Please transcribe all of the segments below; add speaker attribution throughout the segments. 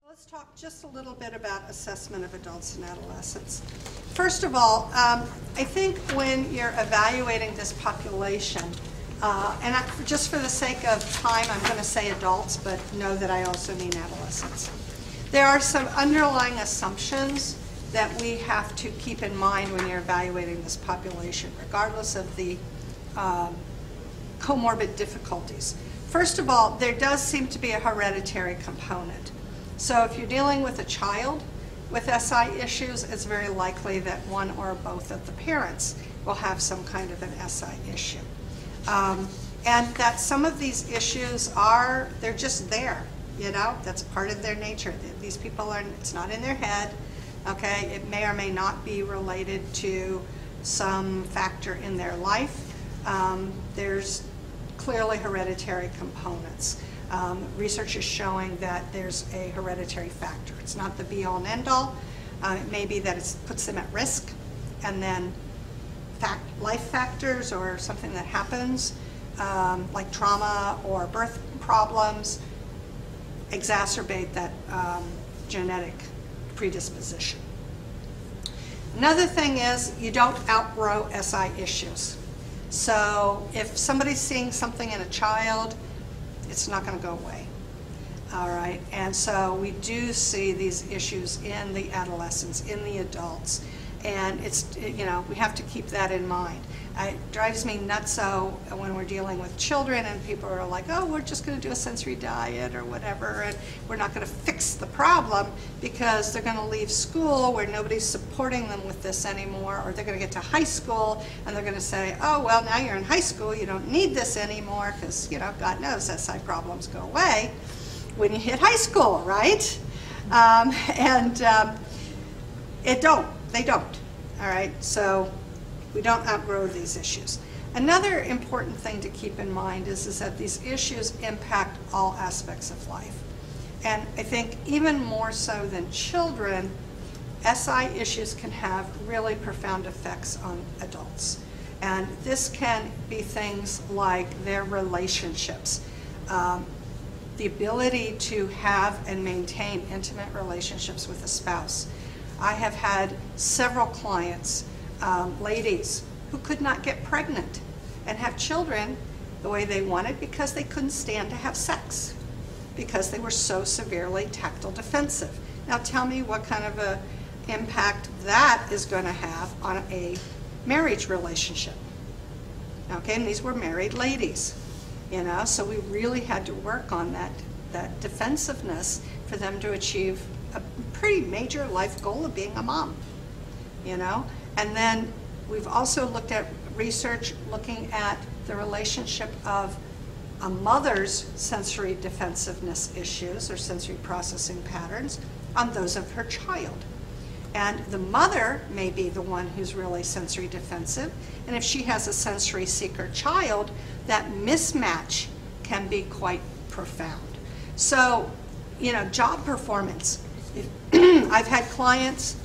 Speaker 1: Let's talk just a little bit about assessment of adults and adolescents. First of all, I think when you're evaluating this population, just for the sake of time, I'm going to say adults, but know that I also mean adolescents. There are some underlying assumptions that we have to keep in mind when you're evaluating this population, regardless of the comorbid difficulties. First of all, there does seem to be a hereditary component. So if you're dealing with a child with SI issues, it's very likely that one or both of the parents will have some kind of an SI issue. And that some of these issues they're just there, you know, that's part of their nature. These people it's not in their head, okay? It may or may not be related to some factor in their life. There's clearly hereditary components. Research is showing that there's a hereditary factor. It's not the be-all and end-all. It may be that it puts them at risk, and then life factors or something that happens, like trauma or birth problems, exacerbate that genetic predisposition. Another thing is you don't outgrow SI issues. So if somebody's seeing something in a child, it's not going to go away, all right? And so we do see these issues in the adolescents, in the adults, and it's, you know, we have to keep that in mind. It drives me nutso when we're dealing with children and people are like, oh, we're just going to do a sensory diet or whatever, and we're not going to fix the problem because they're going to leave school where nobody's supporting them with this anymore, or they're going to get to high school and they're going to say, oh, well, now you're in high school, you don't need this anymore because, you know, God knows SI problems go away when you hit high school, right? They don't, all right? So we don't outgrow these issues. Another important thing to keep in mind is that these issues impact all aspects of life. And I think even more so than children, SI issues can have really profound effects on adults. And this can be things like their relationships, the ability to have and maintain intimate relationships with a spouse. I have had several clients, ladies, who could not get pregnant and have children the way they wanted because they couldn't stand to have sex, because they were so severely tactile defensive. Now tell me what kind of an impact that is going to have on a marriage relationship. Okay, and these were married ladies, you know, so we really had to work on that defensiveness for them to achieve a pretty major life goal of being a mom, you know. And then we've also looked at research looking at the relationship of a mother's sensory defensiveness issues or sensory processing patterns on those of her child. And the mother may be the one who's really sensory defensive, and if she has a sensory seeker child, that mismatch can be quite profound. So, you know, job performance. I've had clients,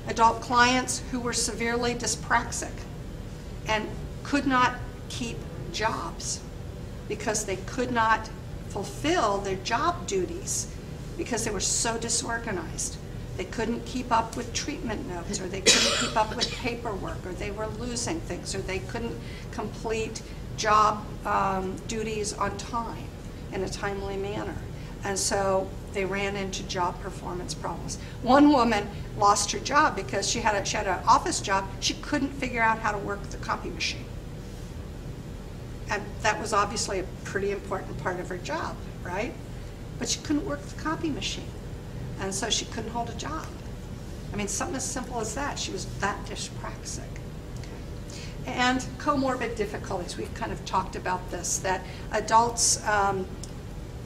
Speaker 1: adult clients, who were severely dyspraxic and could not keep jobs because they could not fulfill their job duties because they were so disorganized. They couldn't keep up with treatment notes, or they couldn't keep up with paperwork, or they were losing things, or they couldn't complete job duties on time in a timely manner. And so they ran into job performance problems. One woman lost her job because she had an office job. She couldn't figure out how to work the copy machine. And that was obviously a pretty important part of her job, right? But she couldn't work the copy machine. And so she couldn't hold a job. I mean, something as simple as that. She was that dyspraxic. Okay. And comorbid difficulties. We've kind of talked about this, that adults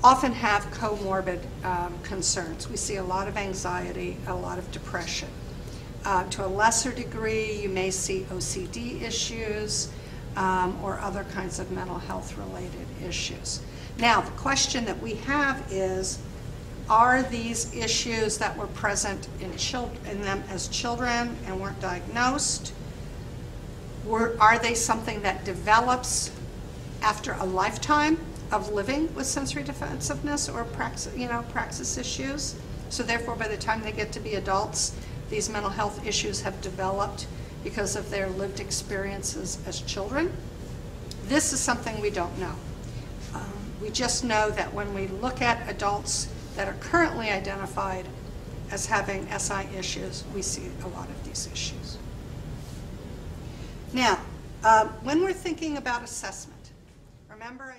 Speaker 1: often have comorbid concerns. We see a lot of anxiety, a lot of depression. To a lesser degree, you may see OCD issues or other kinds of mental health related issues. Now, the question that we have is, are these issues that were present in them as children and weren't diagnosed, are they something that develops after a lifetime of living with sensory defensiveness or praxis issues? So therefore, by the time they get to be adults, these mental health issues have developed because of their lived experiences as children. This is something we don't know. We just know that when we look at adults that are currently identified as having SI issues, we see a lot of these issues. Now, when we're thinking about assessment, remember I